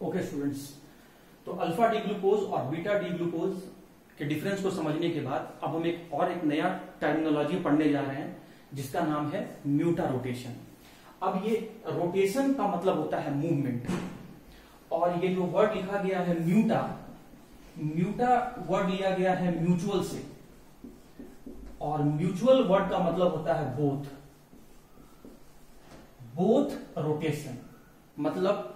Okay students, तो alpha D glucose और beta D glucose के डिफरेंस को समझने के बाद अब हम एक नया टर्मिनोलॉजी पढ़ने जा रहे हैं जिसका नाम है म्यूटा रोटेशन। अब ये रोटेशन का मतलब होता है मूवमेंट, और ये जो वर्ड लिखा गया है म्यूटा, म्यूटा वर्ड लिया गया है म्यूचुअल से, और म्यूचुअल वर्ड का मतलब होता है बोथ। बोथ रोटेशन मतलब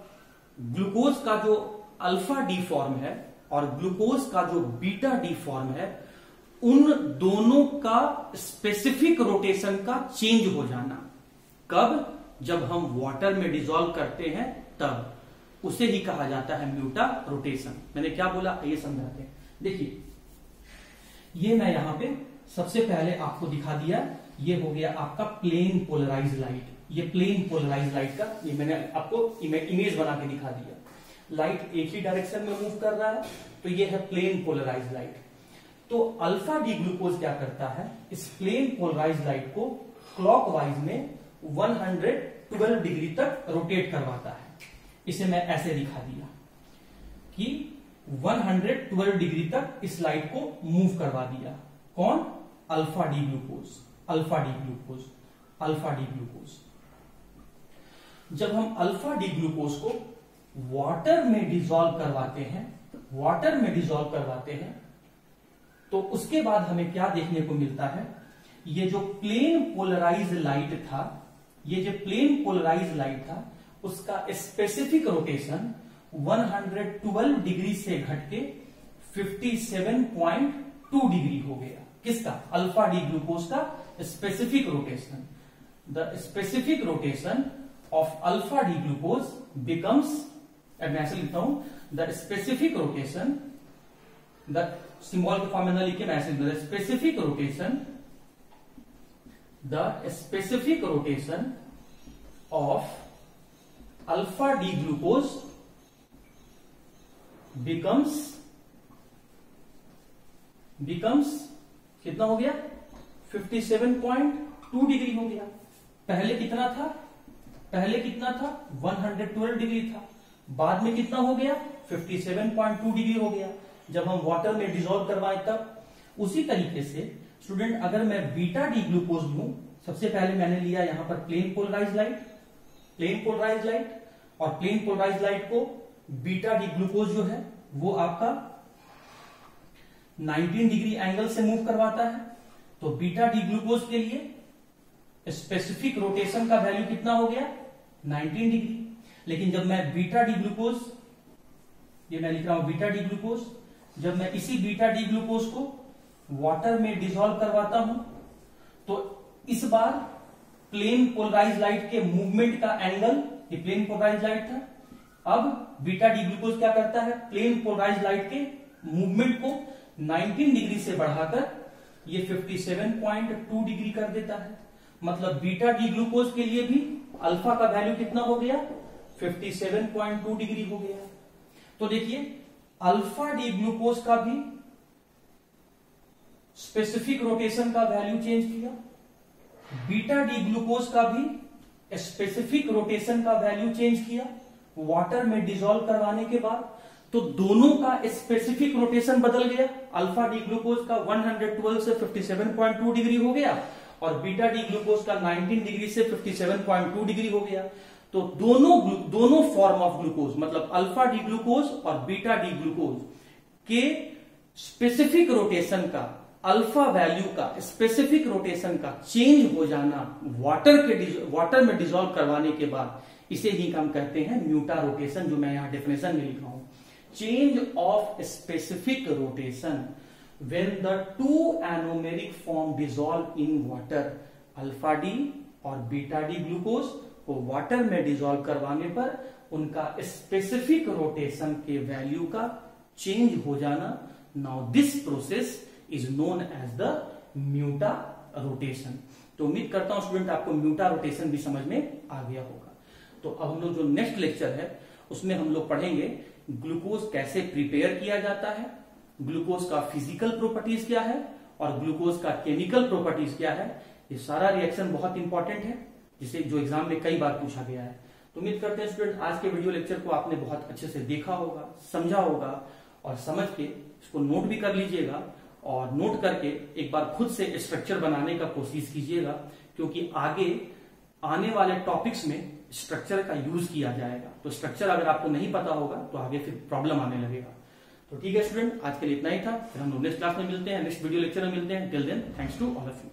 ग्लूकोज का जो अल्फा डी फॉर्म है और ग्लूकोज का जो बीटा डी फॉर्म है, उन दोनों का स्पेसिफिक रोटेशन का चेंज हो जाना। कब? जब हम वाटर में डिसॉल्व करते हैं तब, उसे ही कहा जाता है म्यूटा रोटेशन। मैंने क्या बोला, ये समझाते हैं। देखिए, ये मैं यहां पे सबसे पहले आपको दिखा दिया, ये हो गया आपका प्लेन पोलराइज लाइट। ये प्लेन पोलराइज लाइट का ये मैंने आपको इमेज बना के दिखा दिया। लाइट एक ही डायरेक्शन में मूव कर रहा है, तो ये है प्लेन पोलराइज लाइट। तो अल्फा डी ग्लूकोज क्या करता है, इस प्लेन पोलराइज लाइट को क्लॉकवाइज में 112 डिग्री तक रोटेट करवाता है। इसे मैं ऐसे दिखा दिया कि 112 डिग्री तक इस लाइट को मूव करवा दिया। कौन? Alpha D glucose, alpha D glucose, alpha D glucose. जब हम अल्फा डी ग्लूकोज को वाटर में डिसॉल्व करवाते हैं, वाटर में डिसॉल्व करवाते हैं, तो उसके बाद हमें क्या देखने को मिलता है, ये जो प्लेन पोलराइज लाइट था, ये जो प्लेन पोलराइज लाइट था, उसका स्पेसिफिक रोटेशन 112 डिग्री से घट के 57.2 डिग्री हो गया। किसका? अल्फा डी ग्लूकोज का specific rotation. The specific rotation of alpha D glucose becomes, मैं ऐसे लिखता हूं, the specific rotation, the symbol के फॉर्म में न लिखे, मैं ऐसे लिखता हूं, specific rotation, the specific rotation of alpha D glucose becomes कितना हो गया? 57.2 डिग्री हो गया। पहले कितना था? पहले कितना था? 112 डिग्री था। बाद में कितना हो गया? 57.2 डिग्री हो गया, जब हम वाटर में डिसॉल्व करवाए तब। उसी तरीके से स्टूडेंट, अगर मैं बीटा डी ग्लूकोज लूं, सबसे पहले मैंने लिया यहां पर plane polarise light, plane polarise light, और प्लेन पोलराइज लाइट को बीटा डी ग्लूकोज जो है वो आपका 19 डिग्री एंगल से मूव करवाता है। तो बीटा डी ग्लूकोज के लिए स्पेसिफिक रोटेशन का वैल्यू कितना हो गया? 19 डिग्री। लेकिन जब मैं बीटा डी ग्लूकोज, ये मैं लिख रहा हूं बीटा डी ग्लूकोज, जब मैं इसी बीटा डी ग्लूकोज को वाटर में डिसॉल्व करवाता हूं, तो इस बार प्लेन पोलराइज लाइट के मूवमेंट का एंगल, ये प्लेन पोलराइज लाइट था, अब बीटा डी ग्लूकोज क्या करता है, प्लेन पोलराइज लाइट के मूवमेंट को 19 डिग्री से बढ़ाकर ये 57.2 डिग्री कर देता है। मतलब बीटा डी ग्लूकोज के लिए भी अल्फा का वैल्यू कितना हो गया? 57.2 डिग्री हो गया। तो देखिए, अल्फा डी ग्लूकोज का भी स्पेसिफिक रोटेशन का वैल्यू चेंज किया, बीटा डी ग्लूकोज का भी स्पेसिफिक रोटेशन का वैल्यू चेंज किया वाटर में डिसॉल्व करवाने के बाद। तो दोनों का स्पेसिफिक रोटेशन बदल गया। अल्फा डी ग्लूकोज का 112 से 57.2 डिग्री हो गया, और बीटा डी ग्लूकोज का 19 डिग्री से 57.2 डिग्री हो गया। तो दोनों फॉर्म ऑफ ग्लूकोज, मतलब अल्फा डी ग्लूकोज और बीटा डी ग्लूकोज के स्पेसिफिक रोटेशन का, अल्फा वैल्यू का स्पेसिफिक रोटेशन का चेंज हो जाना वाटर में डिसॉल्व करवाने के बाद, इसे ही हम कहते हैं म्यूटा रोटेशन, जो मैं यहां डेफिनेशन में लिखा हूं। Change of specific rotation when the two anomeric form dissolve in water. Alpha D और बीटा डी ग्लूकोज को वाटर में डिसॉल्व करवाने पर उनका स्पेसिफिक रोटेशन के वैल्यू का चेंज हो जाना। Now this process is known as the mutarotation. तो उम्मीद करता हूं स्टूडेंट आपको म्यूटा रोटेशन भी समझ में आ गया होगा। तो अब हम लोग जो नेक्स्ट लेक्चर है उसमें हम लोग पढ़ेंगे ग्लूकोज कैसे प्रिपेयर किया जाता है, ग्लूकोज का फिजिकल प्रॉपर्टीज क्या है और ग्लूकोज का केमिकल प्रॉपर्टीज क्या है। ये सारा रिएक्शन बहुत इंपॉर्टेंट है, जिसे जो एग्जाम में कई बार पूछा गया है। तो उम्मीद करते हैं स्टूडेंट आज के वीडियो लेक्चर को आपने बहुत अच्छे से देखा होगा, समझा होगा और समझ के इसको नोट भी कर लीजिएगा और नोट करके एक बार खुद से स्ट्रक्चर बनाने का कोशिश कीजिएगा, क्योंकि आगे आने वाले टॉपिक्स में स्ट्रक्चर का यूज किया जाएगा। तो स्ट्रक्चर अगर आपको नहीं पता होगा तो आगे फिर प्रॉब्लम आने लगेगा। तो ठीक है स्टूडेंट, आज के लिए इतना ही था। फिर हम लोग नेक्स्ट क्लास में मिलते हैं, नेक्स्ट वीडियो लेक्चर में मिलते हैं। Till then, thanks to all of you.